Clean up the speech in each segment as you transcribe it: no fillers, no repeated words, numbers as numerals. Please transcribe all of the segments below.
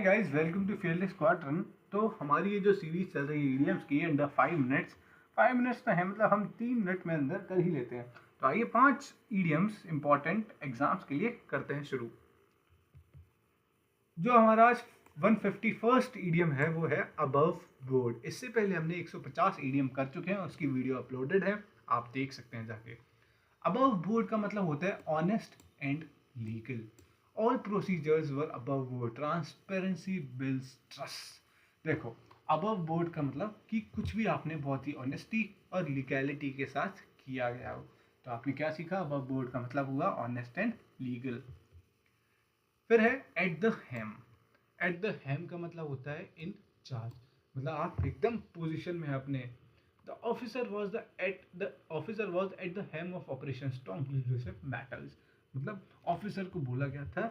Guys, welcome to fearless squadron. तो हमारी ये जो सीरीज चल रही है इडियम्स की अंडर 5 मिनट्स तो है, मतलब हम 3 मिनट में अंदर कर ही लेते हैं। तो आइए 5 इडियम्स इंपॉर्टेंट एग्जाम्स के लिए करते हैं शुरू। जो हमारा आज 151st ईडियम है वो है अबव बोर्ड। इससे पहले हमने 150 ईडियम कर चुके हैं, उसकी वीडियो अपलोडेड है, आप देख सकते हैं जाके। अबव बोर्ड का मतलब होता है honest and legal. All procedures were above board, transparency bills trust. देखो, अबव बोर्ड का मतलब कि कुछ भी आपने बहुत ही ऑनेस्टी और लीगैलिटी के साथ किया गया हो। तो आपने क्या सीखा? अबव बोर्ड का मतलब हुआ ऑनेस्ट एंड लीगल। फिर है at the helm. At the helm का मतलब होता है इन चार्ज, मतलब आप एकदम पोजीशन में है अपने। The officer was at the helm of operation strong leadership matters. मतलब ऑफिसर को बोला गया था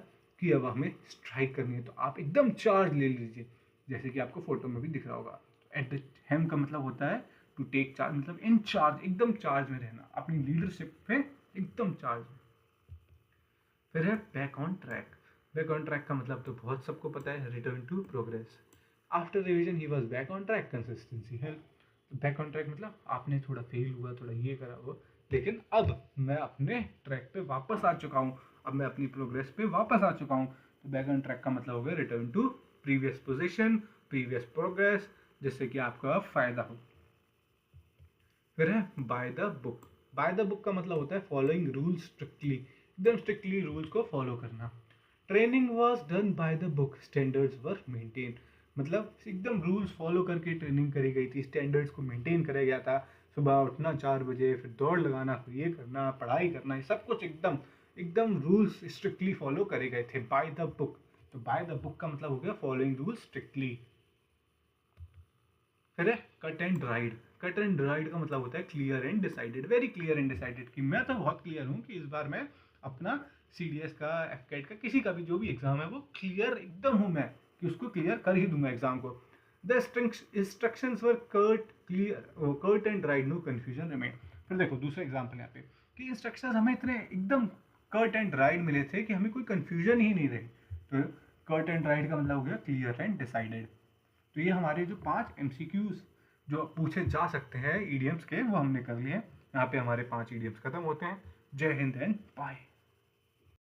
कि अब हमें स्ट्राइक करनी है, तो आप एकदम चार्ज ले लीजिए, जैसे कि आपको फोटो में भी दिख रहा होगा। एट द हेम का मतलब होता है टू टेक चार्ज, मतलब इन चार्ज, एकदम चार्ज में रहना, अपनी लीडरशिप पे एकदम चार्ज में। फिर है back on track. Back on track का मतलब तो बहुत सबको पता है, return to progress. After revision he was back on track, consistency help. Back on track मतलब आपने थोड़ा फेल हुआ, थोड़ा ये करा हुआ, लेकिन अब मैं अपने ट्रैक पे वापस आ चुका हूँ, अब मैं अपनी प्रोग्रेस पे वापस आ चुका हूँ। तो बैक ऑन ट्रैक का मतलब हो गया return to previous position, previous progress, जिससे कि आपका फायदा हो। फिर है by the book. By the book का मतलब होता है फॉलोइंग रूल्स स्ट्रिक्टली, एकदम स्ट्रिक्टली रूल्स को फॉलो करना। Training was done by the book, standards were maintain. मतलब एकदम रूल्स फॉलो करके ट्रेनिंग करी गई थी, स्टैंडर्ड्स को मेंटेन करा गया था। सुबह उठना 4 बजे, फिर दौड़ लगाना, फिर ये करना, पढ़ाई करना, ये सब कुछ एकदम एकदम रूल्स स्ट्रिक्टली फॉलो करे गए थे बाय द बुक। तो बाय द बुक का मतलब हो गया फॉलोइंग रूल्स स्ट्रिक्टली। फिर है cut and ride. Cut and ride का मतलब होता है clear and decided, very clear and decided, कि मैं तो बहुत क्लियर हूँ कि इस बार मैं अपना CDS का, FCAT का, किसी का भी जो भी एग्जाम है वो क्लियर एकदम हूँ मैं, कि उसको क्लियर कर ही दूंगा एग्जाम को। The instructions were curt and right, no confusion remain. फिर देखो दूसरा एग्जाम्पल यहाँ पे, कि इंस्ट्रक्शंस हमें इतने एकदम कर्ट एंड राइड मिले थे कि हमें कोई कंफ्यूजन ही नहीं रही। तो कर्ट एंड राइड का मतलब हो गया क्लियर एंड डिसाइडेड। तो ये हमारे जो 5 MCQs जो पूछे जा सकते हैं ईडियम्स के, वो हमने कर लिए हैं। यहाँ पे हमारे 5 ईडियम्स खत्म होते हैं। जय हिंद एंड बाय।